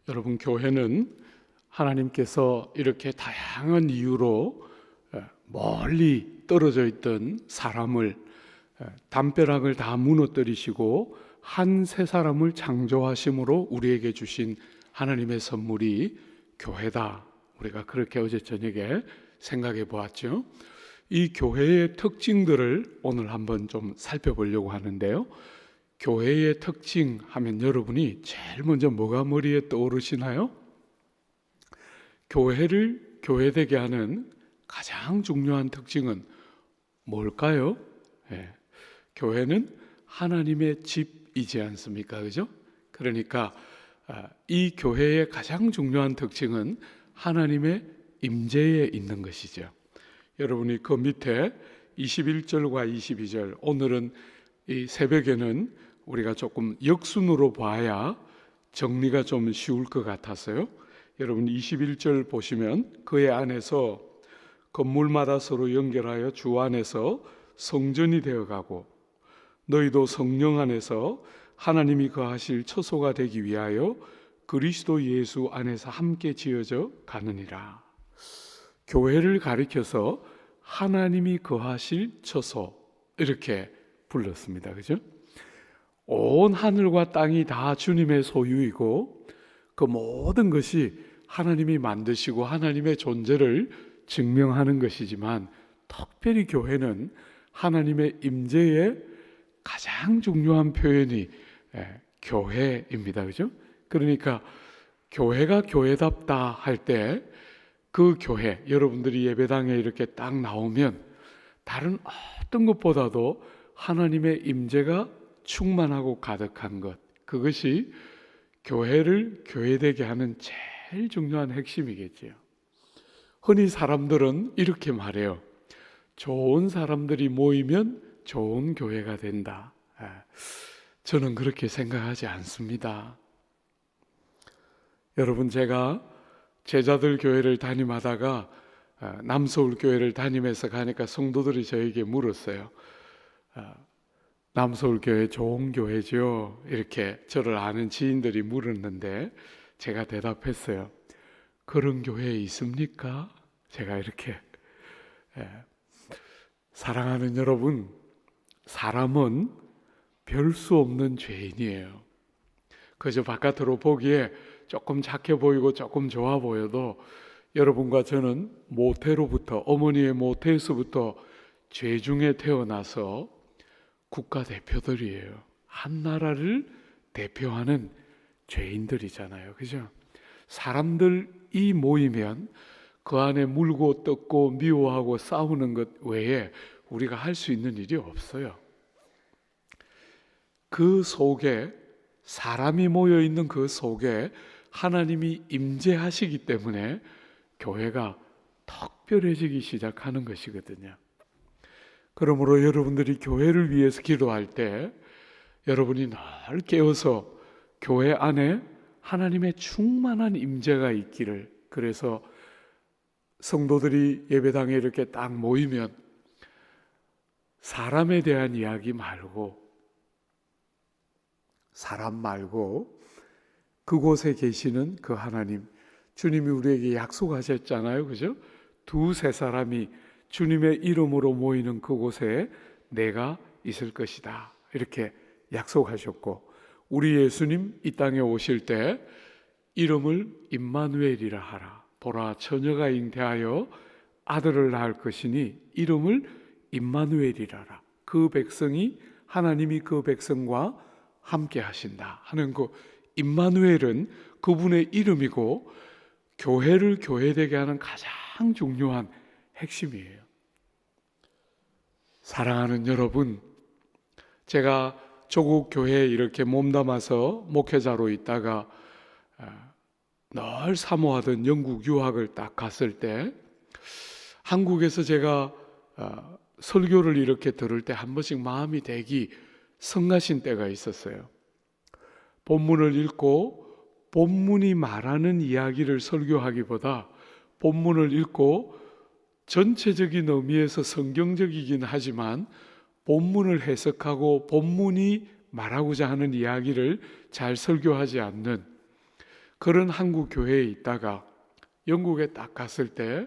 여러분, 교회는 하나님께서 이렇게 다양한 이유로 멀리 떨어져 있던 사람을 담벼락을 다 무너뜨리시고 한 새 사람을 창조하심으로 우리에게 주신 하나님의 선물이 교회다. 우리가 그렇게 어제 저녁에 생각해 보았죠. 이 교회의 특징들을 오늘 한번 좀 살펴보려고 하는데요. 교회의 특징 하면 여러분이 제일 먼저 뭐가 머리에 떠오르시나요? 교회를 교회되게 하는 가장 중요한 특징은 뭘까요? 교회는 하나님의 집이지 않습니까? 그죠? 그러니까 이 교회의 가장 중요한 특징은 하나님의 임재에 있는 것이죠. 여러분이 그 밑에 21절과 22절, 오늘은 이 새벽에는 우리가 조금 역순으로 봐야 정리가 좀 쉬울 것 같아서요. 여러분 21절 보시면 그의 안에서 건물마다 서로 연결하여 주 안에서 성전이 되어가고 너희도 성령 안에서 하나님이 거하실 처소가 되기 위하여 그리스도 예수 안에서 함께 지어져 가느니라. 교회를 가리켜서 하나님이 거하실 처소 이렇게 불렀습니다. 그죠? 온 하늘과 땅이 다 주님의 소유이고 그 모든 것이 하나님이 만드시고 하나님의 존재를 증명하는 것이지만 특별히 교회는 하나님의 임재의 가장 중요한 표현이 교회입니다. 그죠? 그러니까 교회가 교회답다 할 때 그 교회, 여러분들이 예배당에 이렇게 딱 나오면 다른 어떤 것보다도 하나님의 임재가 충만하고 가득한 것, 그것이 교회를 교회되게 하는 제일 중요한 핵심이겠지요. 흔히 사람들은 이렇게 말해요. 좋은 사람들이 모이면 좋은 교회가 된다. 저는 그렇게 생각하지 않습니다. 여러분, 제가 제자들 교회를 담임하다가 남서울 교회를 담임해서 가니까 성도들이 저에게 물었어요. 남서울 교회 좋은 교회죠? 이렇게 저를 아는 지인들이 물었는데 제가 대답했어요. 그런 교회 있습니까? 제가 이렇게. 사랑하는 여러분, 사람은 별 수 없는 죄인이에요. 그저 바깥으로 보기에 조금 착해 보이고 조금 좋아 보여도 여러분과 저는 모태로부터, 어머니의 모태에서부터 죄 중에 태어나서 국가대표들이에요. 한 나라를 대표하는 죄인들이잖아요. 그죠? 사람들이 모이면 그 안에 물고 뜯고 미워하고 싸우는 것 외에 우리가 할 수 있는 일이 없어요. 그 속에, 사람이 모여 있는 그 속에 하나님이 임재하시기 때문에 교회가 특별해지기 시작하는 것이거든요. 그러므로 여러분들이 교회를 위해서 기도할 때 여러분이 늘 깨어서 교회 안에 하나님의 충만한 임재가 있기를, 그래서 성도들이 예배당에 이렇게 딱 모이면 사람에 대한 이야기 말고, 사람 말고 그곳에 계시는 그 하나님, 주님이 우리에게 약속하셨잖아요. 그죠? 두세 사람이 주님의 이름으로 모이는 그곳에 내가 있을 것이다. 이렇게 약속하셨고, 우리 예수님 이 땅에 오실 때 이름을 임마누엘이라 하라. 보라, 처녀가 잉태하여 아들을 낳을 것이니 이름을 임마누엘이라라. 그 백성이, 하나님이 그 백성과 함께 하신다 하는 그 임마누엘은 그분의 이름이고 교회를 교회되게 하는 가장 중요한 핵심이에요. 사랑하는 여러분, 제가 조국 교회에 이렇게 몸담아서 목회자로 있다가 늘 사모하던 영국 유학을 딱 갔을 때 한국에서 제가 설교를 이렇게 들을 때 한 번씩 마음이 되기 성가신 때가 있었어요. 본문을 읽고 본문이 말하는 이야기를 설교하기보다 본문을 읽고 전체적인 의미에서 성경적이긴 하지만 본문을 해석하고 본문이 말하고자 하는 이야기를 잘 설교하지 않는 그런 한국 교회에 있다가 영국에 딱 갔을 때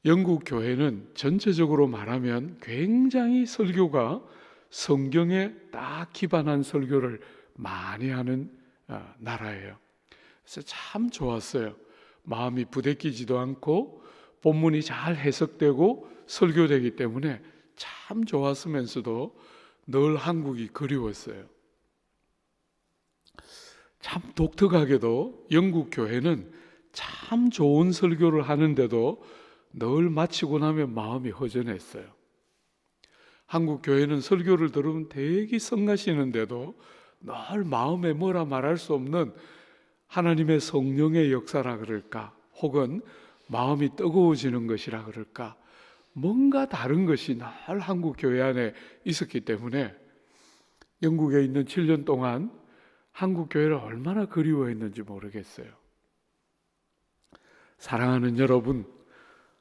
영국 교회는 전체적으로 말하면 굉장히 설교가 성경에 딱 기반한 설교를 많이 하는 나라예요. 그래서 참 좋았어요. 마음이 부대끼지도 않고 본문이 잘 해석되고 설교되기 때문에 참 좋았으면서도 늘 한국이 그리웠어요. 참 독특하게도 영국 교회는 참 좋은 설교를 하는데도 늘 마치고 나면 마음이 허전했어요. 한국 교회는 설교를 들으면 되게 성가시는데도 늘 마음에 뭐라 말할 수 없는 하나님의 성령의 역사라 그럴까, 혹은 마음이 뜨거워지는 것이라 그럴까, 뭔가 다른 것이 늘 한국 교회 안에 있었기 때문에 영국에 있는 7년 동안 한국 교회를 얼마나 그리워했는지 모르겠어요. 사랑하는 여러분,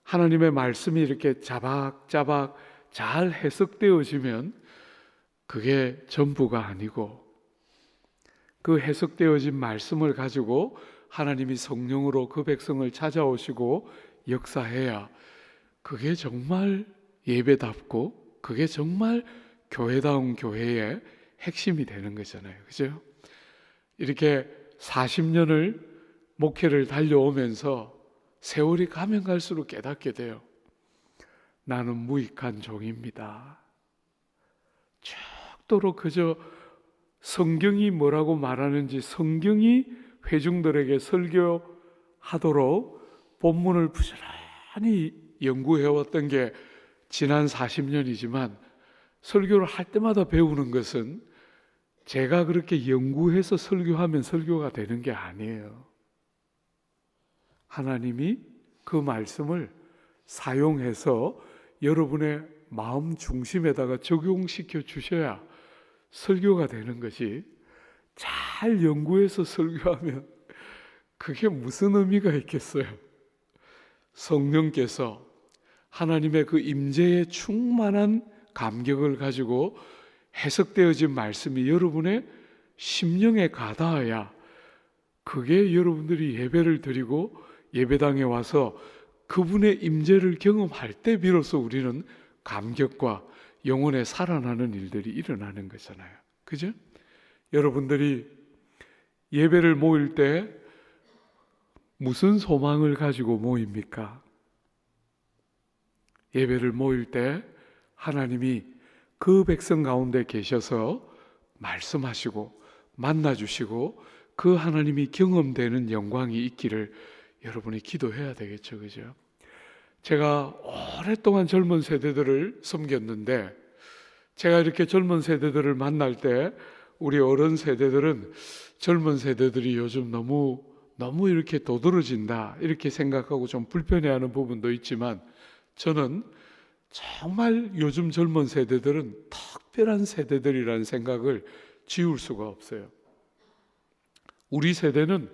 하나님의 말씀이 이렇게 자박자박 잘 해석되어지면 그게 전부가 아니고, 그 해석되어진 말씀을 가지고 하나님이 성령으로 그 백성을 찾아오시고 역사해야 그게 정말 예배답고 그게 정말 교회다운 교회의 핵심이 되는 거잖아요. 그죠? 이렇게 40년을 목회를 달려오면서 세월이 가면 갈수록 깨닫게 돼요. 나는 무익한 종입니다. 죽도록 그저 성경이 뭐라고 말하는지 성경이 회중들에게 설교하도록 본문을 부지런히 연구해왔던 게 지난 40년이지만 설교를 할 때마다 배우는 것은 제가 그렇게 연구해서 설교하면 설교가 되는 게 아니에요. 하나님이 그 말씀을 사용해서 여러분의 마음 중심에다가 적용시켜 주셔야 설교가 되는 것이, 잘 연구해서 설교하면 그게 무슨 의미가 있겠어요? 성령께서 하나님의 그 임재에 충만한 감격을 가지고 해석되어진 말씀이 여러분의 심령에 가닿아야 그게 여러분들이 예배를 드리고 예배당에 와서 그분의 임재를 경험할 때 비로소 우리는 감격과 영혼에 살아나는 일들이 일어나는 거잖아요. 그죠? 여러분들이 예배를 모일 때 무슨 소망을 가지고 모입니까? 예배를 모일 때 하나님이 그 백성 가운데 계셔서 말씀하시고 만나주시고 그 하나님이 경험되는 영광이 있기를 여러분이 기도해야 되겠죠. 그죠? 제가 오랫동안 젊은 세대들을 섬겼는데, 제가 이렇게 젊은 세대들을 만날 때 우리 어른 세대들은 젊은 세대들이 요즘 너무 이렇게 도드러진다 이렇게 생각하고 좀 불편해하는 부분도 있지만, 저는 정말 요즘 젊은 세대들은 특별한 세대들이라는 생각을 지울 수가 없어요. 우리 세대는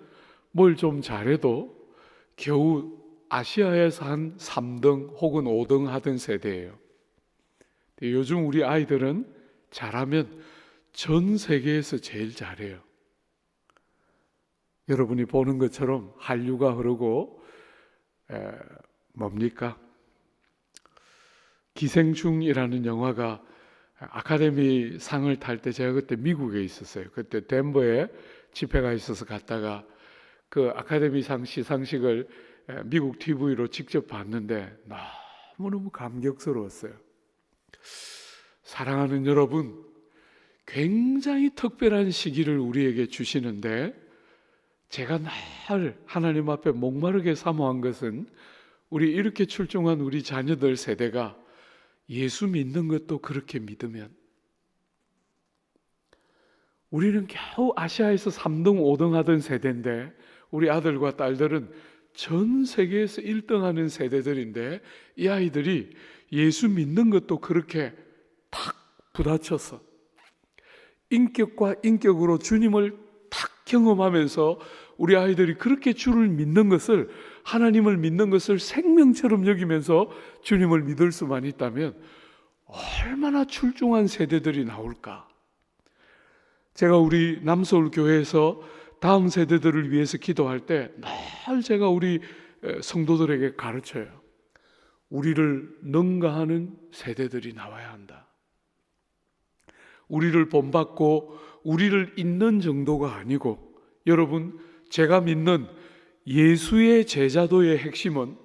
뭘 좀 잘해도 겨우 아시아에서 한 3등 혹은 5등 하던 세대예요. 요즘 우리 아이들은 잘하면 전 세계에서 제일 잘해요. 여러분이 보는 것처럼 한류가 흐르고 뭡니까? 기생충이라는 영화가 아카데미 상을 탈 때 제가 그때 미국에 있었어요. 그때 덴버에 집회가 있어서 갔다가 그 아카데미 상 시상식을 미국 TV로 직접 봤는데 너무너무 감격스러웠어요. 사랑하는 여러분, 굉장히 특별한 시기를 우리에게 주시는데, 제가 늘 하나님 앞에 목마르게 사모한 것은 우리 이렇게 출중한 우리 자녀들 세대가 예수 믿는 것도 그렇게 믿으면, 우리는 겨우 아시아에서 3등 5등 하던 세대인데 우리 아들과 딸들은 전 세계에서 1등 하는 세대들인데, 이 아이들이 예수 믿는 것도 그렇게 탁 부딪혀서 인격과 인격으로 주님을 탁 경험하면서 우리 아이들이 그렇게 주를 믿는 것을, 하나님을 믿는 것을 생명처럼 여기면서 주님을 믿을 수만 있다면 얼마나 출중한 세대들이 나올까. 제가 우리 남서울 교회에서 다음 세대들을 위해서 기도할 때 늘 제가 우리 성도들에게 가르쳐요. 우리를 능가하는 세대들이 나와야 한다. 우리를 본받고 우리를 잇는 정도가 아니고, 여러분, 제가 믿는 예수의 제자도의 핵심은,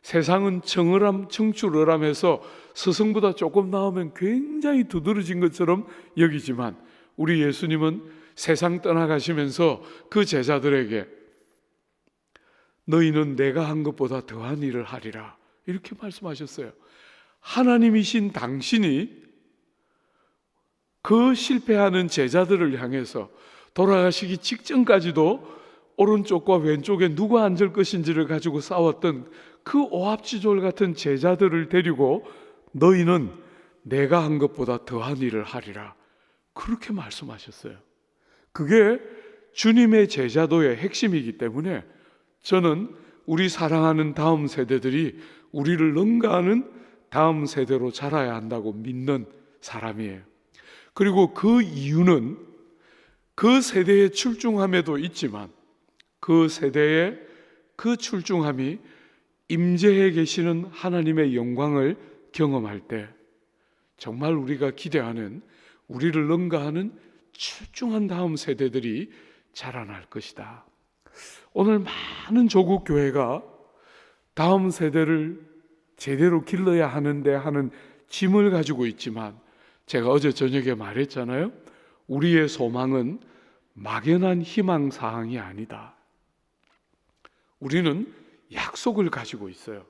세상은 청을함, 청출어람해서 스승보다 조금 나오면 굉장히 두드러진 것처럼 여기지만, 우리 예수님은 세상 떠나가시면서 그 제자들에게 너희는 내가 한 것보다 더한 일을 하리라, 이렇게 말씀하셨어요. 하나님이신 당신이 그 실패하는 제자들을 향해서 돌아가시기 직전까지도 오른쪽과 왼쪽에 누가 앉을 것인지를 가지고 싸웠던 그 오합지졸 같은 제자들을 데리고 너희는 내가 한 것보다 더한 일을 하리라, 그렇게 말씀하셨어요. 그게 주님의 제자도의 핵심이기 때문에 저는 우리 사랑하는 다음 세대들이 우리를 능가하는 다음 세대로 자라야 한다고 믿는 사람이에요. 그리고 그 이유는 그 세대의 출중함에도 있지만, 그 세대의 그 출중함이 임재해 계시는 하나님의 영광을 경험할 때 정말 우리가 기대하는, 우리를 능가하는 출중한 다음 세대들이 자라날 것이다. 오늘 많은 조국 교회가 다음 세대를 제대로 길러야 하는데 하는 짐을 가지고 있지만, 제가 어제 저녁에 말했잖아요. 우리의 소망은 막연한 희망 사항이 아니다. 우리는 약속을 가지고 있어요.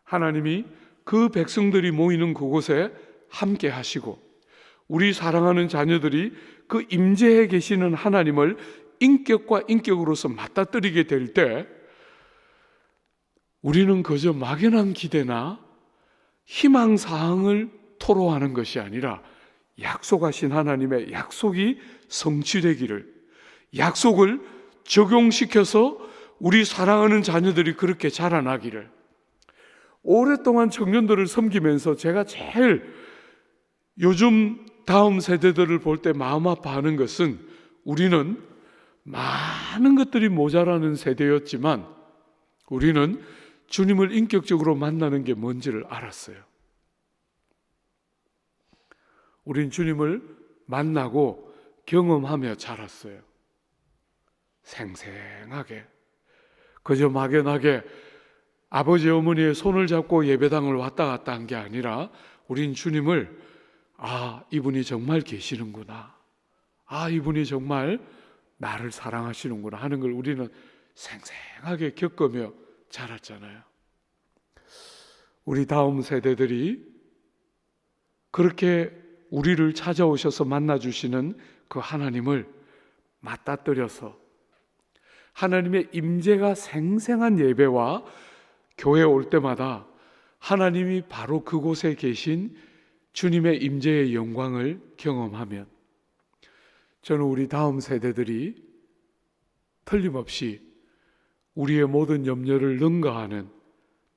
하나님이 그 백성들이 모이는 그곳에 함께 하시고, 우리 사랑하는 자녀들이 그 임재해 계시는 하나님을 인격과 인격으로서 맞닥뜨리게 될 때, 우리는 그저 막연한 기대나 희망 사항을 토로하는 것이 아니라 약속하신 하나님의 약속이 성취되기를, 약속을 적용시켜서 우리 사랑하는 자녀들이 그렇게 자라나기를. 오랫동안 청년들을 섬기면서 제가 제일 요즘 다음 세대들을 볼 때 마음 아파하는 것은, 우리는 많은 것들이 모자라는 세대였지만 우리는 주님을 인격적으로 만나는 게 뭔지를 알았어요. 우린 주님을 만나고 경험하며 자랐어요. 생생하게, 그저 막연하게 아버지 어머니의 손을 잡고 예배당을 왔다 갔다 한 게 아니라, 우린 주님을 이분이 정말 계시는구나, 이분이 정말 나를 사랑하시는구나 하는 걸 우리는 생생하게 겪으며 자랐잖아요. 우리 다음 세대들이 그렇게 우리를 찾아오셔서 만나주시는 그 하나님을 맞닥뜨려서 하나님의 임재가 생생한 예배와 교회 올 때마다 하나님이 바로 그곳에 계신 주님의 임재의 영광을 경험하면, 저는 우리 다음 세대들이 틀림없이 우리의 모든 염려를 능가하는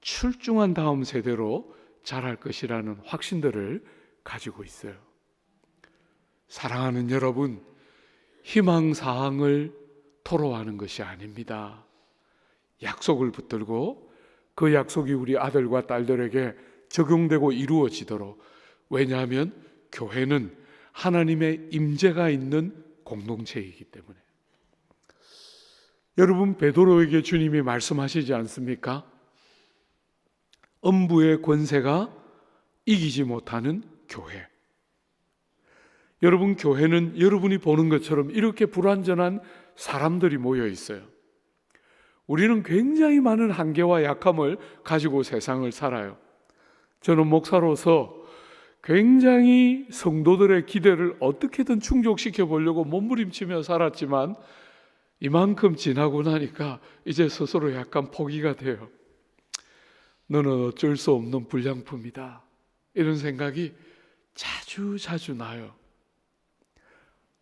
출중한 다음 세대로 자랄 것이라는 확신들을 가지고 있어요. 사랑하는 여러분, 희망사항을 토로하는 것이 아닙니다. 약속을 붙들고 그 약속이 우리 아들과 딸들에게 적용되고 이루어지도록, 왜냐하면 교회는 하나님의 임재가 있는 공동체이기 때문에. 여러분, 베드로에게 주님이 말씀하시지 않습니까? 음부의 권세가 이기지 못하는 교회. 여러분, 교회는 여러분이 보는 것처럼 이렇게 불완전한 사람들이 모여 있어요. 우리는 굉장히 많은 한계와 약함을 가지고 세상을 살아요. 저는 목사로서 굉장히 성도들의 기대를 어떻게든 충족시켜 보려고 몸부림치며 살았지만, 이만큼 지나고 나니까 이제 스스로 약간 포기가 돼요. 너는 어쩔 수 없는 불량품이다, 이런 생각이 자주 나요.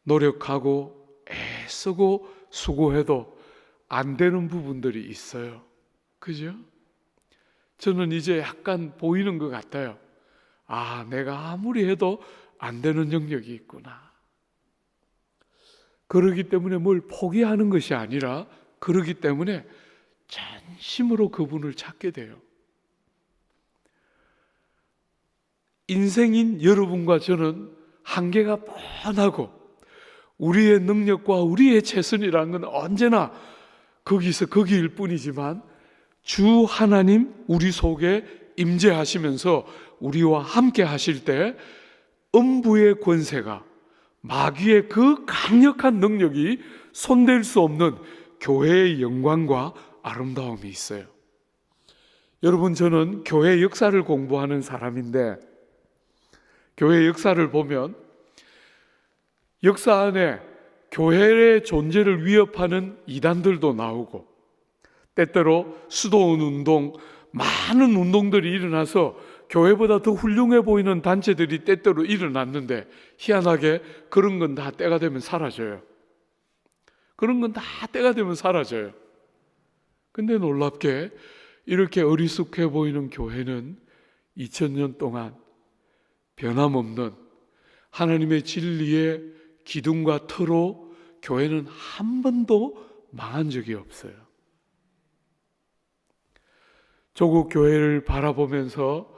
노력하고 애쓰고 수고해도 안 되는 부분들이 있어요. 그죠? 저는 이제 약간 보이는 것 같아요. 내가 아무리 해도 안 되는 영역이 있구나. 그러기 때문에 뭘 포기하는 것이 아니라 그러기 때문에 전심으로 그분을 찾게 돼요. 인생인 여러분과 저는 한계가 뻔하고 우리의 능력과 우리의 최선이라는 건 언제나 거기서 거기일 뿐이지만 주 하나님 우리 속에 임재하시면서 우리와 함께 하실 때 음부의 권세가, 마귀의 그 강력한 능력이 손댈 수 없는 교회의 영광과 아름다움이 있어요. 여러분, 저는 교회 역사를 공부하는 사람인데 교회 역사를 보면 역사 안에 교회의 존재를 위협하는 이단들도 나오고 때때로 수도원 운동, 많은 운동들이 일어나서 교회보다 더 훌륭해 보이는 단체들이 때때로 일어났는데 희한하게 그런 건 다 때가 되면 사라져요. 그런 건 다 때가 되면 사라져요. 근데 놀랍게 이렇게 어리숙해 보이는 교회는 2000년 동안 변함없는 하나님의 진리의 기둥과 터로 교회는 한 번도 망한 적이 없어요. 조국 교회를 바라보면서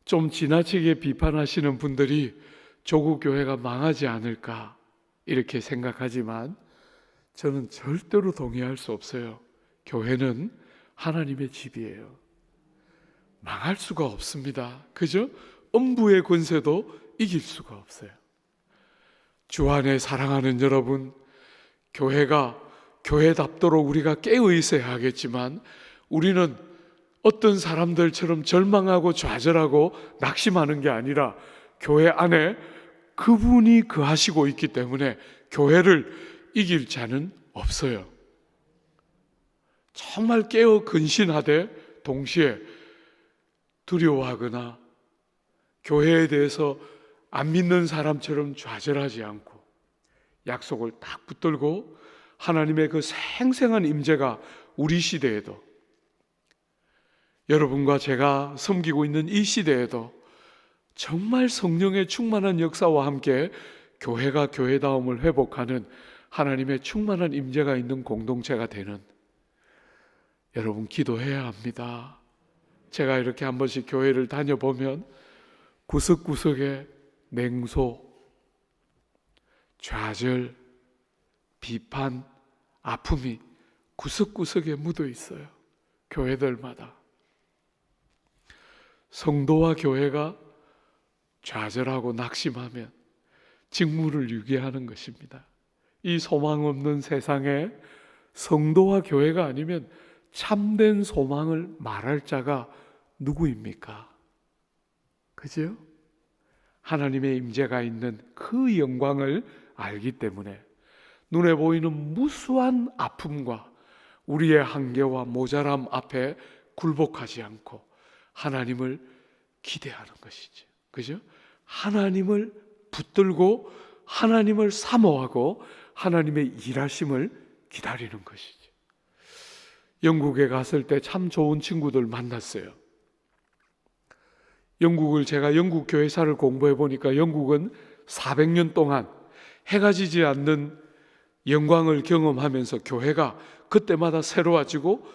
좀 지나치게 비판하시는 분들이 조국 교회가 망하지 않을까 이렇게 생각하지만 저는 절대로 동의할 수 없어요. 교회는 하나님의 집이에요. 망할 수가 없습니다. 그죠? 음부의 권세도 이길 수가 없어요. 주 안에 사랑하는 여러분, 교회가 교회답도록 우리가 깨어 있어야 하겠지만 우리는 어떤 사람들처럼 절망하고 좌절하고 낙심하는 게 아니라 교회 안에 그분이 거하시고 있기 때문에 교회를 이길 자는 없어요. 정말 깨어 근신하되 동시에 두려워하거나 교회에 대해서 안 믿는 사람처럼 좌절하지 않고 약속을 딱 붙들고 하나님의 그 생생한 임재가 우리 시대에도, 여러분과 제가 섬기고 있는 이 시대에도 정말 성령의 충만한 역사와 함께 교회가 교회다움을 회복하는 하나님의 충만한 임재가 있는 공동체가 되는, 여러분 기도해야 합니다. 제가 이렇게 한 번씩 교회를 다녀보면 구석구석에 냉소, 좌절, 비판, 아픔이 구석구석에 묻어 있어요. 교회들마다. 성도와 교회가 좌절하고 낙심하면 직무를 유기하는 것입니다. 이 소망 없는 세상에 성도와 교회가 아니면 참된 소망을 말할 자가 누구입니까? 그죠? 하나님의 임재가 있는 그 영광을 알기 때문에 눈에 보이는 무수한 아픔과 우리의 한계와 모자람 앞에 굴복하지 않고 하나님을 기대하는 것이죠. 그죠? 하나님을 붙들고 하나님을 사모하고 하나님의 일하심을 기다리는 것이죠. 영국에 갔을 때 참 좋은 친구들 만났어요. 제가 영국 교회사를 공부해 보니까 영국은 400년 동안 해가 지지 않는 영광을 경험하면서 교회가 그때마다 새로워지고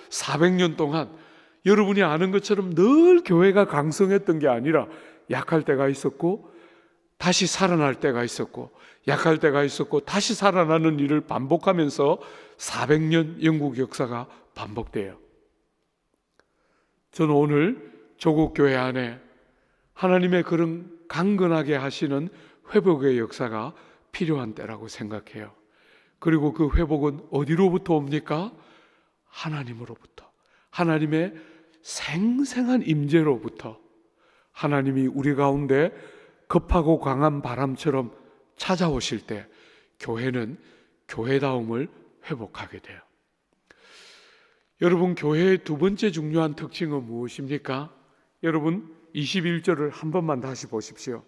400년 동안 여러분이 아는 것처럼 늘 교회가 강성했던 게 아니라 약할 때가 있었고 다시 살아날 때가 있었고 약할 때가 있었고 다시 살아나는 일을 반복하면서 400년 영국 역사가 반복돼요. 저는 오늘 조국 교회 안에 하나님의 그런 강건하게 하시는 회복의 역사가 필요한 때라고 생각해요. 그리고 그 회복은 어디로부터 옵니까? 하나님으로부터, 하나님의 생생한 임재로부터. 하나님이 우리 가운데 급하고 강한 바람처럼 찾아오실 때 교회는 교회다움을 회복하게 돼요. 여러분, 교회의 두 번째 중요한 특징은 무엇입니까? 여러분 21절을 한 번만 다시 보십시오.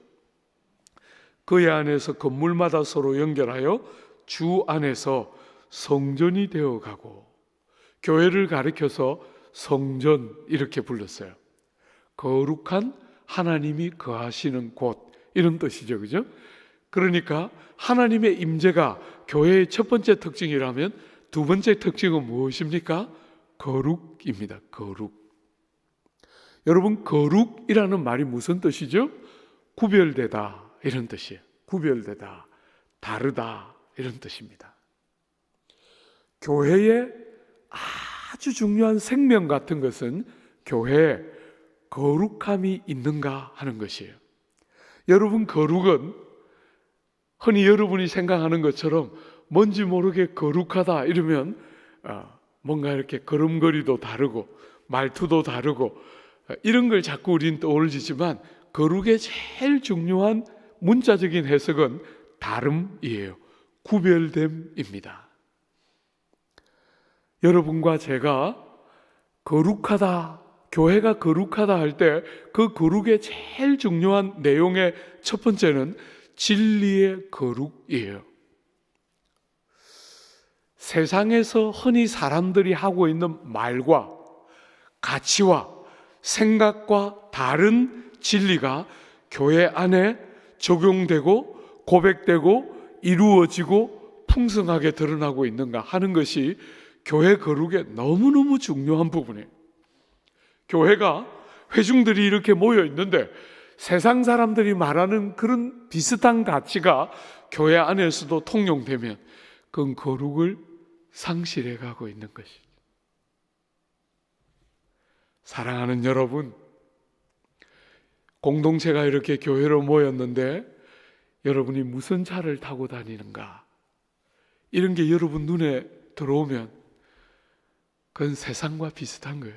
그의 안에서 건물마다 서로 연결하여 주 안에서 성전이 되어가고, 교회를 가리켜서 성전 이렇게 불렀어요. 거룩한 하나님이 거하시는 곳, 이런 뜻이죠. 그죠? 그러니까 하나님의 임재가 교회의 첫 번째 특징이라면 두 번째 특징은 무엇입니까? 거룩입니다. 거룩. 여러분, 거룩이라는 말이 무슨 뜻이죠? 구별되다 이런 뜻이에요. 구별되다, 다르다 이런 뜻입니다. 교회의 아주 중요한 생명 같은 것은 교회에 거룩함이 있는가 하는 것이에요. 여러분, 거룩은 흔히 여러분이 생각하는 것처럼 뭔지 모르게 거룩하다 이러면 뭔가 이렇게 걸음걸이도 다르고 말투도 다르고 이런 걸 자꾸 우리는 떠올리지만, 거룩의 제일 중요한 문자적인 해석은 다름이에요. 구별됨입니다. 여러분과 제가 거룩하다, 교회가 거룩하다 할 때 그 거룩의 제일 중요한 내용의 첫 번째는 진리의 거룩이에요. 세상에서 흔히 사람들이 하고 있는 말과 가치와 생각과 다른 진리가 교회 안에 적용되고 고백되고 이루어지고 풍성하게 드러나고 있는가 하는 것이 교회 거룩의 너무너무 중요한 부분이에요. 교회가 회중들이 이렇게 모여 있는데 세상 사람들이 말하는 그런 비슷한 가치가 교회 안에서도 통용되면 그건 거룩을 상실해 가고 있는 것이죠. 사랑하는 여러분, 공동체가 이렇게 교회로 모였는데 여러분이 무슨 차를 타고 다니는가, 이런 게 여러분 눈에 들어오면 그건 세상과 비슷한 거예요.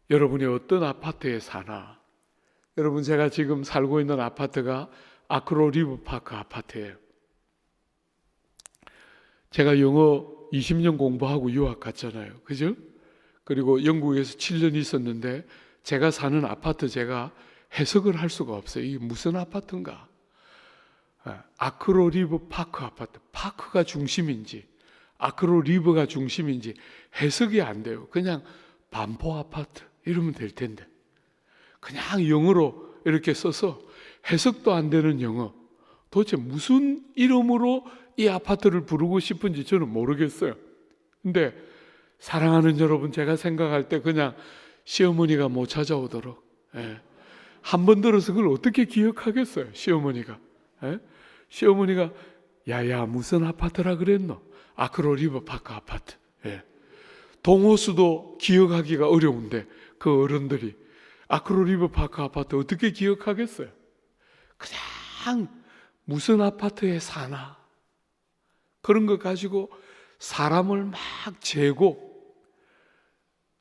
여러분이 어떤 아파트에 사나, 여러분, 제가 지금 살고 있는 아파트가 아크로 리버파크 아파트예요. 제가 영어 20년 공부하고 유학 갔잖아요. 그죠? 그리고 영국에서 7년 있었는데 제가 사는 아파트 제가 해석을 할 수가 없어요. 이게 무슨 아파트인가? 아크로 리버 파크 아파트. 파크가 중심인지 아크로 리버가 중심인지 해석이 안 돼요. 그냥 반포 아파트 이러면 될 텐데 그냥 영어로 이렇게 써서 해석도 안 되는 영어. 도대체 무슨 이름으로 이 아파트를 부르고 싶은지 저는 모르겠어요. 근데 사랑하는 여러분, 제가 생각할 때 그냥 시어머니가 못 찾아오도록, 한 번 들어서 그걸 어떻게 기억하겠어요, 시어머니가. 시어머니가 야야 무슨 아파트라 그랬노? 아크로 리버파크 아파트. 동호수도 기억하기가 어려운데 그 어른들이 아크로 리버파크 아파트 어떻게 기억하겠어요? 그냥 무슨 아파트에 사나 그런 거 가지고 사람을 막 재고,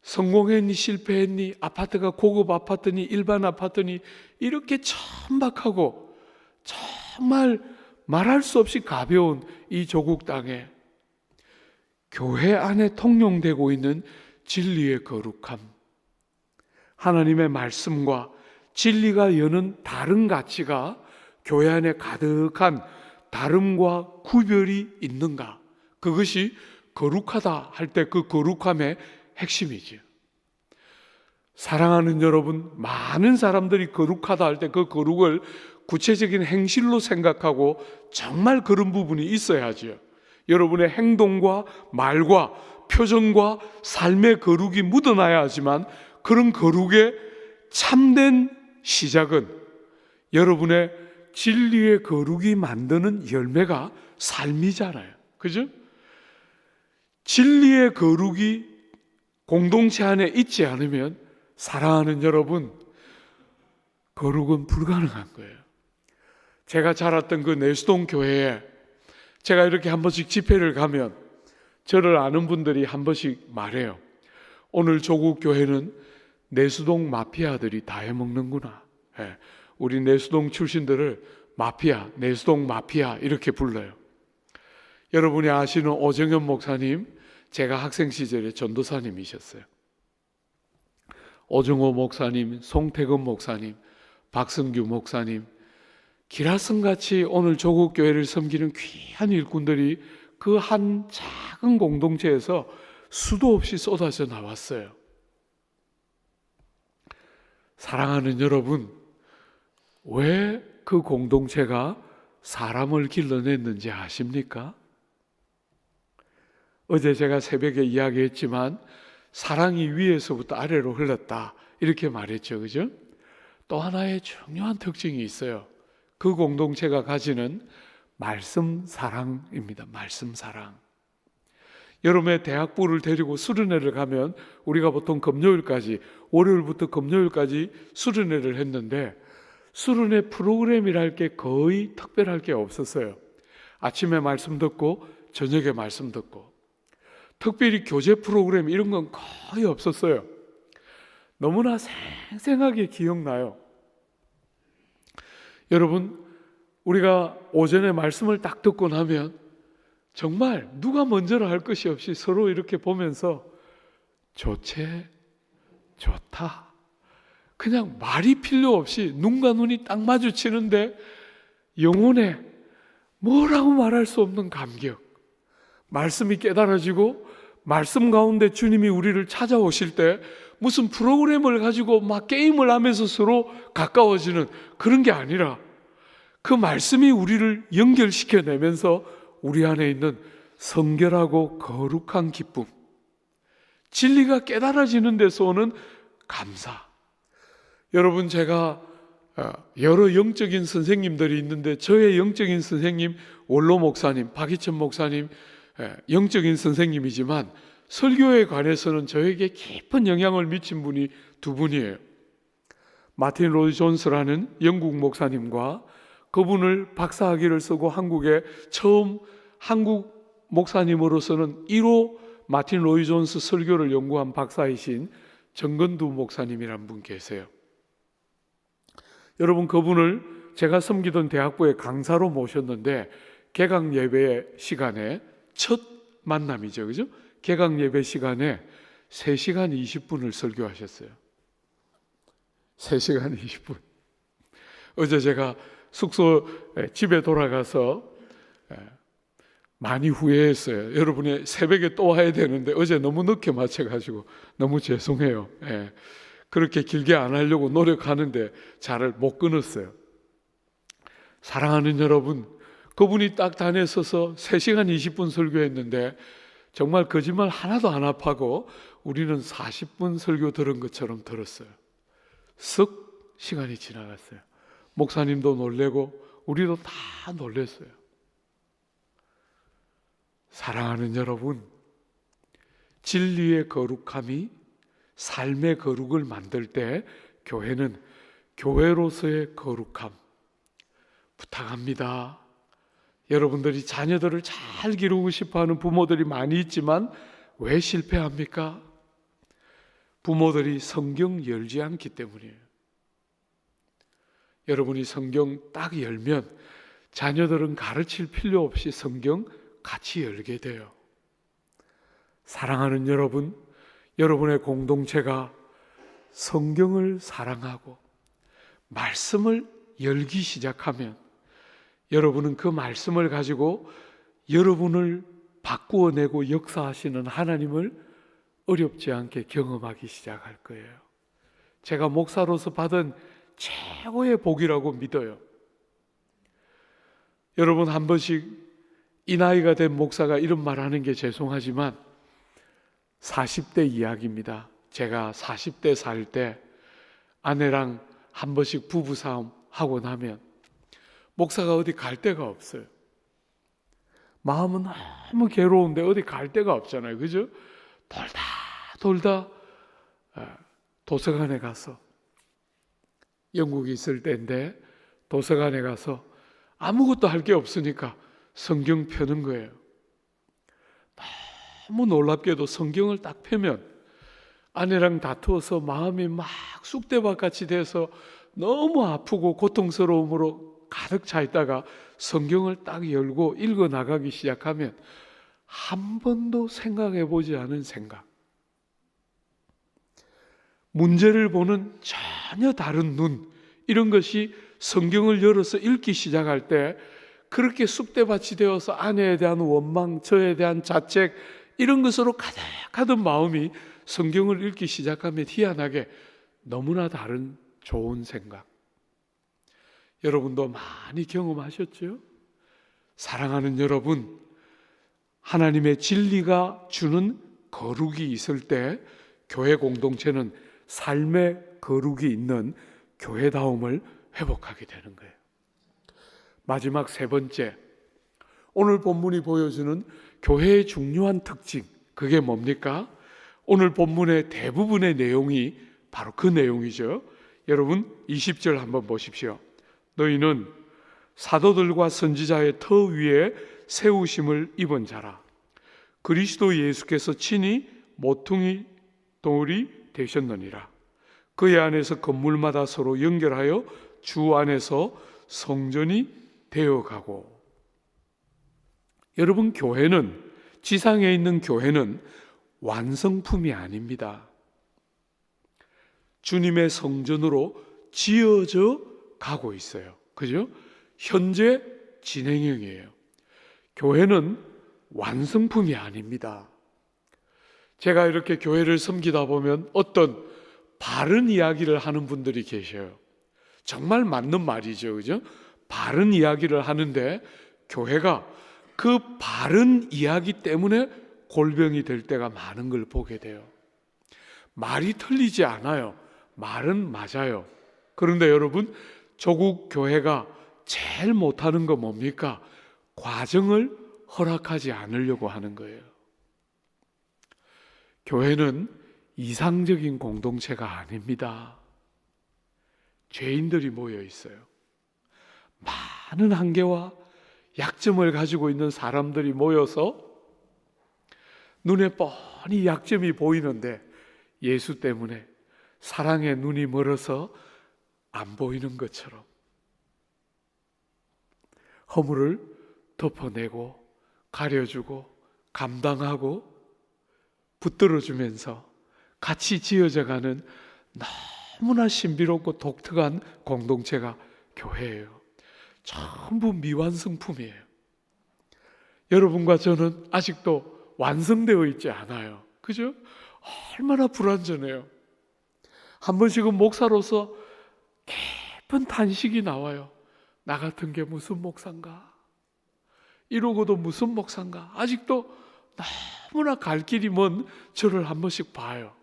성공했니 실패했니, 아파트가 고급 아파트니 일반 아파트니 이렇게 천박하고 정말 말할 수 없이 가벼운 이 조국 땅에 교회 안에 통용되고 있는 진리의 거룩함, 하나님의 말씀과 진리가 여는 다른 가치가 교회 안에 가득한 다름과 구별이 있는가, 그것이 거룩하다 할 때 그 거룩함의 핵심이지요. 사랑하는 여러분, 많은 사람들이 거룩하다 할 때 그 거룩을 구체적인 행실로 생각하고 정말 그런 부분이 있어야지요. 여러분의 행동과 말과 표정과 삶의 거룩이 묻어나야 하지만 그런 거룩의 참된 시작은 여러분의 진리의 거룩이 만드는 열매가 삶이잖아요. 그죠? 진리의 거룩이 공동체 안에 있지 않으면 사랑하는 여러분, 거룩은 불가능한 거예요. 제가 자랐던 그 내수동 교회에 제가 이렇게 한 번씩 집회를 가면 저를 아는 분들이 한 번씩 말해요. 오늘 조국 교회는 내수동 마피아들이 다 해먹는구나. 우리 내수동 출신들을 마피아, 내수동 마피아 이렇게 불러요. 여러분이 아시는 오정현 목사님, 제가 학생 시절에 전도사님이셨어요. 오정호 목사님, 송태근 목사님, 박성규 목사님, 기라성같이 오늘 조국교회를 섬기는 귀한 일꾼들이 그 한 작은 공동체에서 수도 없이 쏟아져 나왔어요. 사랑하는 여러분, 왜 그 공동체가 사람을 길러냈는지 아십니까? 어제 제가 새벽에 이야기했지만 사랑이 위에서부터 아래로 흘렀다 이렇게 말했죠, 그죠? 또 하나의 중요한 특징이 있어요. 그 공동체가 가지는 말씀 사랑입니다. 말씀 사랑. 여름에 대학부를 데리고 수련회를 가면 우리가 보통 금요일까지, 월요일부터 금요일까지 수련회를 했는데 수련회 프로그램이랄 게 거의 특별할 게 없었어요. 아침에 말씀 듣고 저녁에 말씀 듣고, 특별히 교제 프로그램 이런 건 거의 없었어요. 너무나 생생하게 기억나요. 여러분, 우리가 오전에 말씀을 딱 듣고 나면 정말 누가 먼저라 할 것이 없이 서로 이렇게 보면서 좋지, 좋다, 그냥 말이 필요 없이 눈과 눈이 딱 마주치는데 영혼에 뭐라고 말할 수 없는 감격, 말씀이 깨달아지고 말씀 가운데 주님이 우리를 찾아오실 때 무슨 프로그램을 가지고 막 게임을 하면서 서로 가까워지는 그런 게 아니라 그 말씀이 우리를 연결시켜내면서 우리 안에 있는 성결하고 거룩한 기쁨, 진리가 깨달아지는 데서 오는 감사. 여러분, 제가 여러 영적인 선생님들이 있는데 저의 영적인 선생님 원로 목사님, 박희천 목사님 영적인 선생님이지만 설교에 관해서는 저에게 깊은 영향을 미친 분이 두 분이에요. 마틴 로이 존스라는 영국 목사님과 그분을 박사학위를 쓰고 한국에 처음 한국 목사님으로서는 1호 마틴 로이 존스 설교를 연구한 박사이신 정건두 목사님이란 분 계세요. 여러분, 그분을 제가 섬기던 대학부의 강사로 모셨는데 개강 예배 시간에 첫 만남이죠, 그죠? 개강 예배 시간에 3시간 20분을 설교하셨어요. 3시간 20분. 어제 제가 집에 돌아가서 많이 후회했어요. 여러분이 새벽에 또 와야 되는데 어제 너무 늦게 맞춰가지고 너무 죄송해요. 그렇게 길게 안 하려고 노력하는데 잘 못 끊었어요. 사랑하는 여러분, 그분이 딱 단에 서서 3시간 20분 설교했는데 정말 거짓말 하나도 안 합하고 우리는 40분 설교 들은 것처럼 들었어요. 쓱 시간이 지나갔어요. 목사님도 놀래고 우리도 다 놀랐어요. 사랑하는 여러분, 진리의 거룩함이 삶의 거룩을 만들 때 교회는 교회로서의 거룩함 부탁합니다. 여러분들이 자녀들을 잘 기르고 싶어하는 부모들이 많이 있지만 왜 실패합니까? 부모들이 성경 열지 않기 때문이에요. 여러분이 성경 딱 열면 자녀들은 가르칠 필요 없이 성경 같이 열게 돼요. 사랑하는 여러분, 여러분의 공동체가 성경을 사랑하고 말씀을 열기 시작하면 여러분은 그 말씀을 가지고 여러분을 바꾸어내고 역사하시는 하나님을 어렵지 않게 경험하기 시작할 거예요. 제가 목사로서 받은 최고의 복이라고 믿어요. 여러분, 한 번씩 이 나이가 된 목사가 이런 말 하는 게 죄송하지만 40대 이야기입니다. 제가 40대 살 때 아내랑 한 번씩 부부싸움 하고 나면 목사가 어디 갈 데가 없어요. 마음은 너무 괴로운데 어디 갈 데가 없잖아요, 그죠? 돌다 도서관에 가서, 영국에 있을 때인데 도서관에 가서 아무것도 할 게 없으니까 성경 펴는 거예요. 너무 놀랍게도 성경을 딱 펴면 아내랑 다투어서 마음이 막 쑥대밭같이 돼서 너무 아프고 고통스러움으로 가득 차 있다가 성경을 딱 열고 읽어 나가기 시작하면 한 번도 생각해 보지 않은 생각, 문제를 보는 전혀 다른 눈, 이런 것이 성경을 열어서 읽기 시작할 때 그렇게 쑥대밭이 되어서 아내에 대한 원망, 저에 대한 자책, 이런 것으로 가득하던 마음이 성경을 읽기 시작하면 희한하게 너무나 다른 좋은 생각. 여러분도 많이 경험하셨죠? 사랑하는 여러분, 하나님의 진리가 주는 거룩이 있을 때 교회 공동체는 삶의 거룩이 있는 교회다움을 회복하게 되는 거예요. 마지막 세 번째, 오늘 본문이 보여주는 교회의 중요한 특징, 그게 뭡니까? 오늘 본문의 대부분의 내용이 바로 그 내용이죠. 여러분 20절 한번 보십시오. 너희는 사도들과 선지자의 터 위에 세우심을 입은 자라. 그리스도 예수께서 친히 모퉁이 돌이 되셨느니라. 그의 안에서 건물마다 서로 연결하여 주 안에서 성전이 되어가고. 여러분, 교회는, 지상에 있는 교회는 완성품이 아닙니다. 주님의 성전으로 지어져 가고 있어요. 그죠? 현재 진행형이에요. 교회는 완성품이 아닙니다. 제가 이렇게 교회를 섬기다 보면 어떤 바른 이야기를 하는 분들이 계셔요. 정말 맞는 말이죠. 그죠? 바른 이야기를 하는데 교회가 그 바른 이야기 때문에 골병이 될 때가 많은 걸 보게 돼요. 말이 틀리지 않아요. 말은 맞아요. 그런데 여러분, 조국 교회가 제일 못하는 거 뭡니까? 과정을 허락하지 않으려고 하는 거예요. 교회는 이상적인 공동체가 아닙니다. 죄인들이 모여 있어요. 많은 한계와 약점을 가지고 있는 사람들이 모여서 눈에 뻔히 약점이 보이는데 예수 때문에 사랑의 눈이 멀어서 안 보이는 것처럼 허물을 덮어내고 가려주고 감당하고 붙들어주면서 같이 지어져가는 너무나 신비롭고 독특한 공동체가 교회예요. 전부 미완성품이에요. 여러분과 저는 아직도 완성되어 있지 않아요. 그죠? 얼마나 불완전해요. 한 번씩은 목사로서 깊은 탄식이 나와요. 나 같은 게 무슨 목사인가? 이러고도 무슨 목사인가? 아직도 너무나 갈 길이 먼 저를 한 번씩 봐요.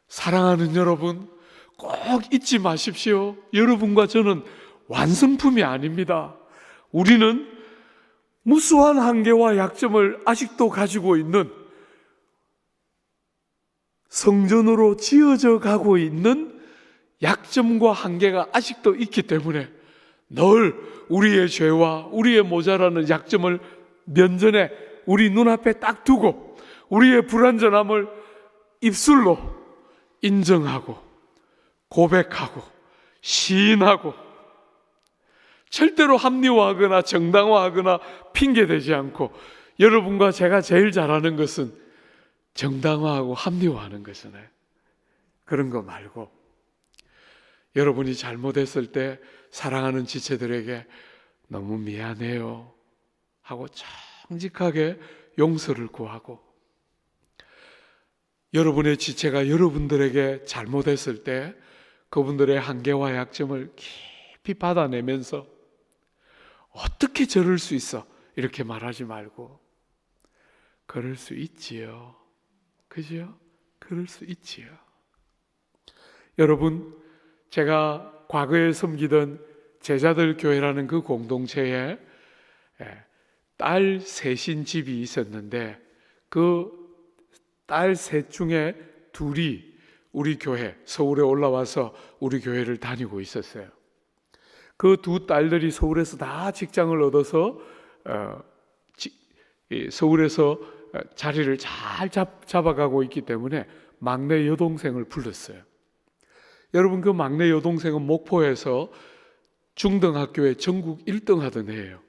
사랑하는 여러분, 꼭 잊지 마십시오. 여러분과 저는 완성품이 아닙니다. 우리는 무수한 한계와 약점을 아직도 가지고 있는, 성전으로 지어져 가고 있는 약점과 한계가 아직도 있기 때문에 늘 우리의 죄와 우리의 모자라는 약점을 면전에 우리 눈앞에 딱 두고 우리의 불완전함을 입술로 인정하고 고백하고 시인하고 절대로 합리화하거나 정당화하거나 핑계대지 않고, 여러분과 제가 제일 잘하는 것은 정당화하고 합리화하는 것이네. 그런 거 말고 여러분이 잘못했을 때 사랑하는 지체들에게 너무 미안해요 하고 정직하게 용서를 구하고, 여러분의 지체가 여러분들에게 잘못했을 때 그분들의 한계와 약점을 깊이 받아내면서 어떻게 저럴 수 있어? 이렇게 말하지 말고 그럴 수 있지요. 그죠? 그럴 수 있지요. 여러분, 제가 과거에 섬기던 제자들 교회라는 그 공동체에 딸 셋인 집이 있었는데 그 딸 셋 중에 둘이 우리 교회, 서울에 올라와서 우리 교회를 다니고 있었어요. 그 두 딸들이 서울에서 다 직장을 얻어서 서울에서 자리를 잘 잡아가고 있기 때문에 막내 여동생을 불렀어요. 여러분, 그 막내 여동생은 목포에서 중등학교에 전국 1등 하던 애예요.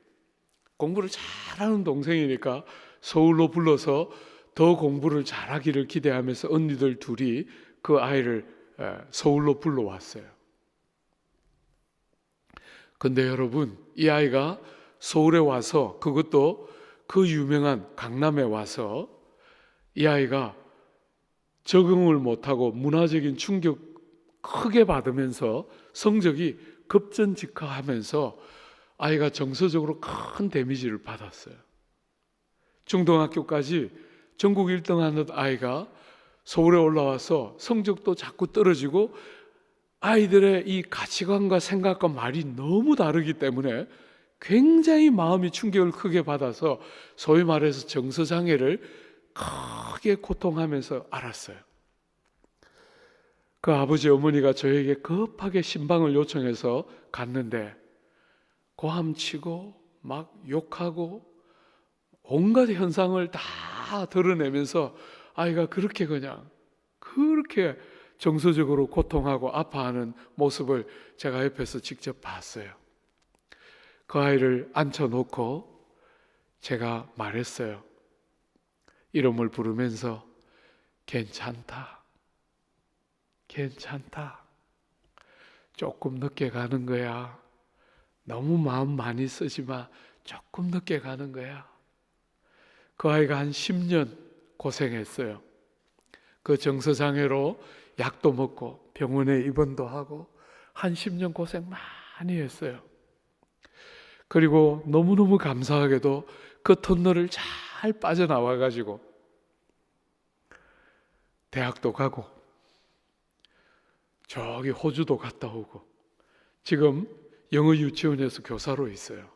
공부를 잘하는 동생이니까 서울로 불러서 더 공부를 잘하기를 기대하면서 언니들 둘이 그 아이를 서울로 불러왔어요. 근데 여러분, 이 아이가 서울에 와서, 그것도 그 유명한 강남에 와서 이 아이가 적응을 못하고 문화적인 충격 크게 받으면서 성적이 급전직하하면서 아이가 정서적으로 큰 데미지를 받았어요. 중등학교까지 전국 1등 하는 아이가 서울에 올라와서 성적도 자꾸 떨어지고 아이들의 이 가치관과 생각과 말이 너무 다르기 때문에 굉장히 마음이 충격을 크게 받아서 소위 말해서 정서장애를 크게 고통하면서 알았어요. 그 아버지 어머니가 저에게 급하게 신방을 요청해서 갔는데 고함치고 막 욕하고 온갖 현상을 다 드러내면서 아이가 그렇게 정서적으로 고통하고 아파하는 모습을 제가 옆에서 직접 봤어요. 그 아이를 앉혀놓고 제가 말했어요. 이름을 부르면서 괜찮다. 조금 늦게 가는 거야. 너무 마음 많이 쓰지 마. 조금 늦게 가는 거야. 그 아이가 한 10년 고생했어요. 그 정서장애로 약도 먹고 병원에 입원도 하고 한 10년 고생 많이 했어요. 그리고 너무너무 감사하게도 그 터널을 잘 빠져나와가지고 대학도 가고 저기 호주도 갔다 오고 지금 영어 유치원에서 교사로 있어요.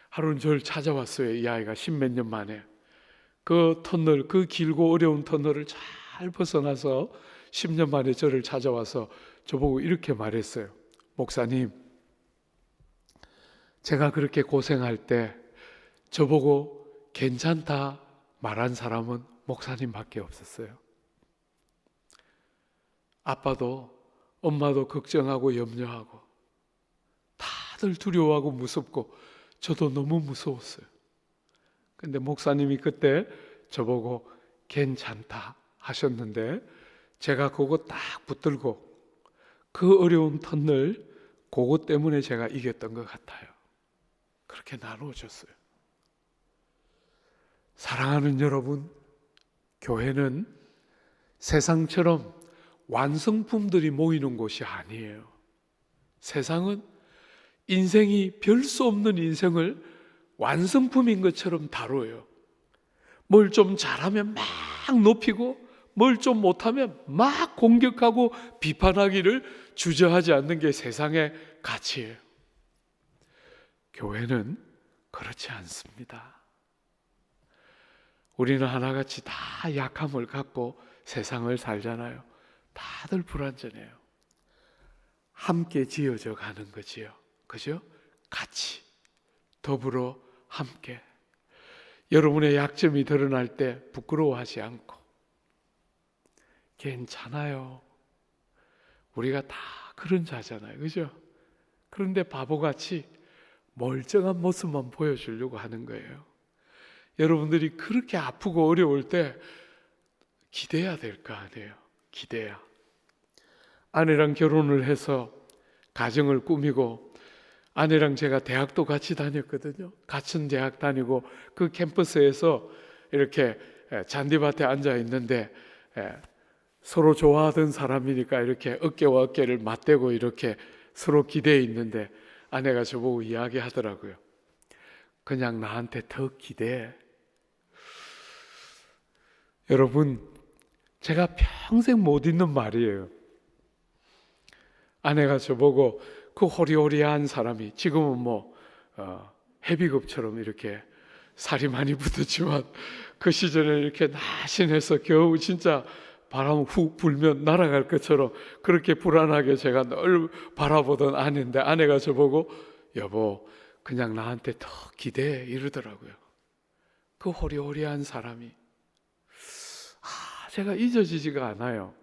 하루는 저를 찾아왔어요. 이 아이가 10몇 년 만에 그 터널, 그 길고 어려운 터널을 잘 벗어나서 10년 만에 저를 찾아와서 저보고 이렇게 말했어요. 목사님, 제가 그렇게 고생할 때 저보고 괜찮다 말한 사람은 목사님밖에 없었어요. 아빠도 엄마도 걱정하고 염려하고 다들 두려워하고 무섭고 저도 너무 무서웠어요. 근데 목사님이 그때 저보고 괜찮다 하셨는데 제가 그거 딱 붙들고 그 어려운 터널 그것 때문에 제가 이겼던 것 같아요. 그렇게 나누어졌어요. 사랑하는 여러분, 교회는 세상처럼 완성품들이 모이는 곳이 아니에요. 세상은 인생이 별 수 없는 인생을 완성품인 것처럼 다뤄요. 뭘 좀 잘하면 막 높이고 뭘 좀 못하면 막 공격하고 비판하기를 주저하지 않는 게 세상의 가치예요. 교회는 그렇지 않습니다. 우리는 하나같이 다 약함을 갖고 세상을 살잖아요. 다들 불완전해요. 함께 지어져 가는 거지요. 그죠? 같이 더불어 함께 여러분의 약점이 드러날 때 부끄러워하지 않고 괜찮아요. 우리가 다 그런 자잖아요. 그죠? 그런데 바보같이 멀쩡한 모습만 보여주려고 하는 거예요. 여러분들이 그렇게 아프고 어려울 때 기대야 될 거 아니에요. 기대야. 아내랑 결혼을 해서 가정을 꾸미고 아내랑 제가 대학도 같이 다녔거든요. 같은 대학 다니고 그 캠퍼스에서 이렇게 잔디밭에 앉아 있는데 서로 좋아하던 사람이니까 이렇게 어깨와 어깨를 맞대고 이렇게 서로 기대해 있는데 아내가 저보고 이야기하더라고요. 그냥 나한테 더 기대해. 여러분, 제가 평생 못 잊는 말이에요. 아내가 저보고 그 호리호리한 사람이 지금은 헤비급처럼 이렇게 살이 많이 붙었지만 그 시절에 이렇게 날씬해서 겨우 진짜 바람 훅 불면 날아갈 것처럼 그렇게 불안하게 제가 늘 바라보던 아내인데 아내가 저보고 여보 그냥 나한테 더 기대해 이러더라고요. 그 호리호리한 사람이 제가 잊어지지가 않아요.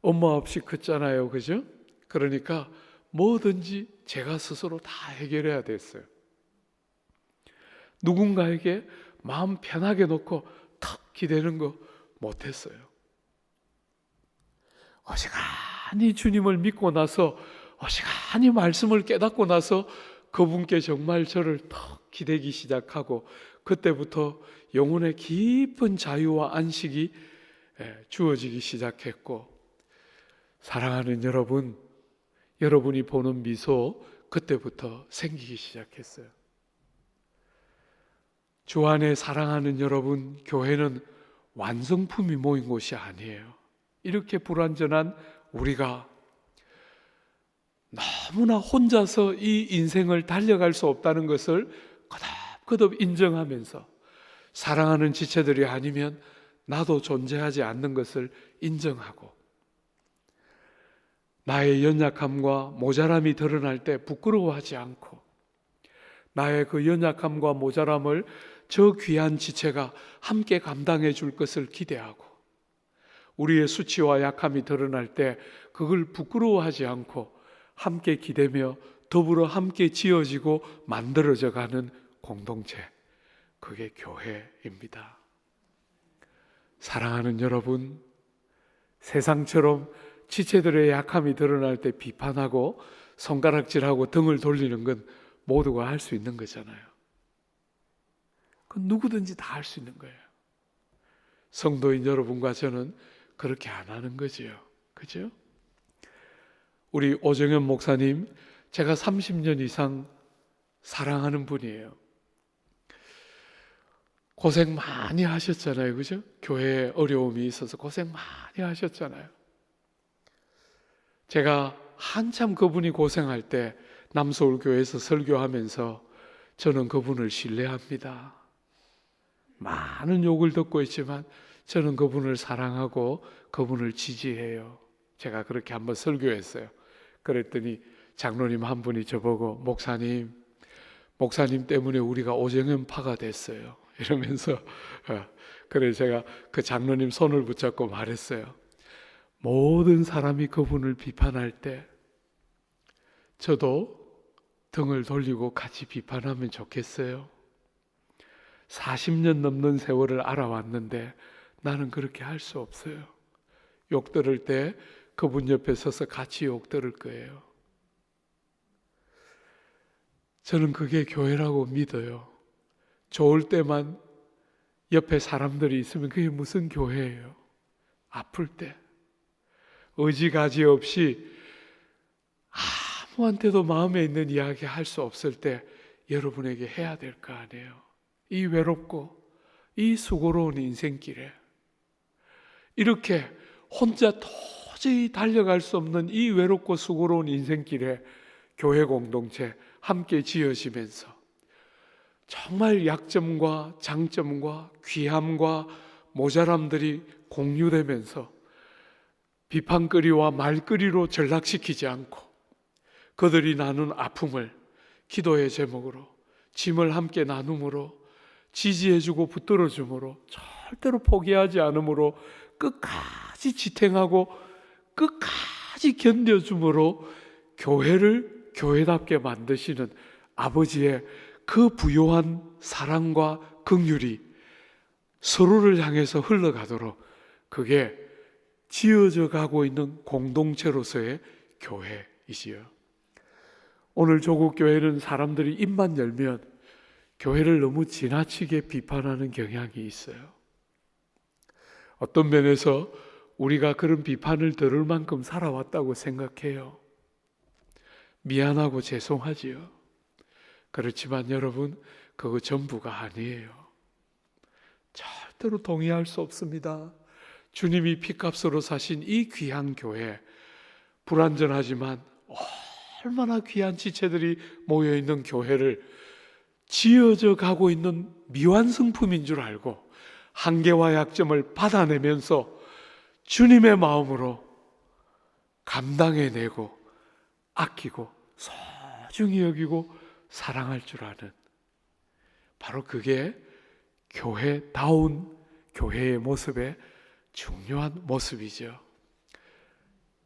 엄마 없이 컸잖아요. 그죠? 그러니까 뭐든지 제가 스스로 다 해결해야 됐어요. 누군가에게 마음 편하게 놓고 탁 기대는 거 못했어요. 어지간히 주님을 믿고 나서 어지간히 말씀을 깨닫고 나서 그분께 정말 저를 탁 기대기 시작하고 그때부터 영혼의 깊은 자유와 안식이 주어지기 시작했고 사랑하는 여러분 여러분이 보는 미소 그때부터 생기기 시작했어요. 주 안에 사랑하는 여러분, 교회는 완성품이 모인 곳이 아니에요. 이렇게 불완전한 우리가 너무나 혼자서 이 인생을 달려갈 수 없다는 것을 거듭거듭 인정하면서, 사랑하는 지체들이 아니면 나도 존재하지 않는 것을 인정하고, 나의 연약함과 모자람이 드러날 때 부끄러워하지 않고, 나의 그 연약함과 모자람을 저 귀한 지체가 함께 감당해 줄 것을 기대하고, 우리의 수치와 약함이 드러날 때 그걸 부끄러워하지 않고 함께 기대며 더불어 함께 지어지고 만들어져 가는 공동체, 그게 교회입니다. 사랑하는 여러분, 세상처럼 지체들의 약함이 드러날 때 비판하고 손가락질하고 등을 돌리는 건 모두가 할 수 있는 거잖아요. 그건 누구든지 다 할 수 있는 거예요. 성도인 여러분과 저는 그렇게 안 하는 거지요. 그죠? 우리 오정현 목사님, 제가 30년 이상 사랑하는 분이에요. 고생 많이 하셨잖아요. 그죠? 교회에 어려움이 있어서 고생 많이 하셨잖아요. 제가 한참 그분이 고생할 때 남서울교회에서 설교하면서 저는 그분을 신뢰합니다. 많은 욕을 듣고 있지만 저는 그분을 사랑하고 그분을 지지해요. 제가 그렇게 한번 설교했어요. 그랬더니 장로님 한 분이 저보고 목사님 때문에 우리가 오정현파가 됐어요. 이러면서 그래서 제가 그 장로님 손을 붙잡고 말했어요. 모든 사람이 그분을 비판할 때 저도 등을 돌리고 같이 비판하면 좋겠어요. 40년 넘는 세월을 알아왔는데 나는 그렇게 할 수 없어요. 욕 들을 때 그분 옆에 서서 같이 욕 들을 거예요. 저는 그게 교회라고 믿어요. 좋을 때만 옆에 사람들이 있으면 그게 무슨 교회예요? 아플 때 의지가지 없이 아무한테도 마음에 있는 이야기 할 수 없을 때 여러분에게 해야 될 거 아니에요. 이 외롭고 이 수고로운 인생길에 이렇게 혼자 도저히 달려갈 수 없는 이 외롭고 수고로운 인생길에 교회 공동체 함께 지어지면서 정말 약점과 장점과 귀함과 모자람들이 공유되면서 비판거리와 말거리로 전락시키지 않고 그들이 나눈 아픔을 기도의 제목으로, 짐을 함께 나눔으로, 지지해주고 붙들어줌으로, 절대로 포기하지 않음으로, 끝까지 지탱하고 끝까지 견뎌줌으로 교회를 교회답게 만드시는 아버지의 그 부요한 사랑과 긍휼이 서로를 향해서 흘러가도록, 그게 지어져 가고 있는 공동체로서의 교회이지요. 오늘 조국 교회는 사람들이 입만 열면 교회를 너무 지나치게 비판하는 경향이 있어요. 어떤 면에서 우리가 그런 비판을 들을 만큼 살아왔다고 생각해요. 미안하고 죄송하지요. 그렇지만 여러분, 그거 전부가 아니에요. 절대로 동의할 수 없습니다. 주님이 피값으로 사신 이 귀한 교회, 불완전하지만 얼마나 귀한 지체들이 모여있는 교회를 지어져 가고 있는 미완성품인 줄 알고 한계와 약점을 받아내면서 주님의 마음으로 감당해내고 아끼고 소중히 여기고 사랑할 줄 아는, 바로 그게 교회다운 교회의 모습의 중요한 모습이죠.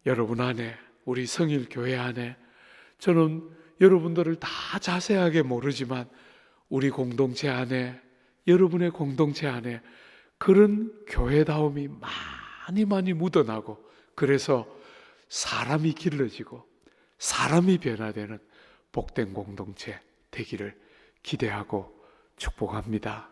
여러분 안에, 우리 성일교회 안에, 저는 여러분들을 다 자세하게 모르지만 우리 공동체 안에, 여러분의 공동체 안에 그런 교회다움이 많이 묻어나고, 그래서 사람이 길러지고 사람이 변화되는 복된 공동체 되기를 기대하고 축복합니다.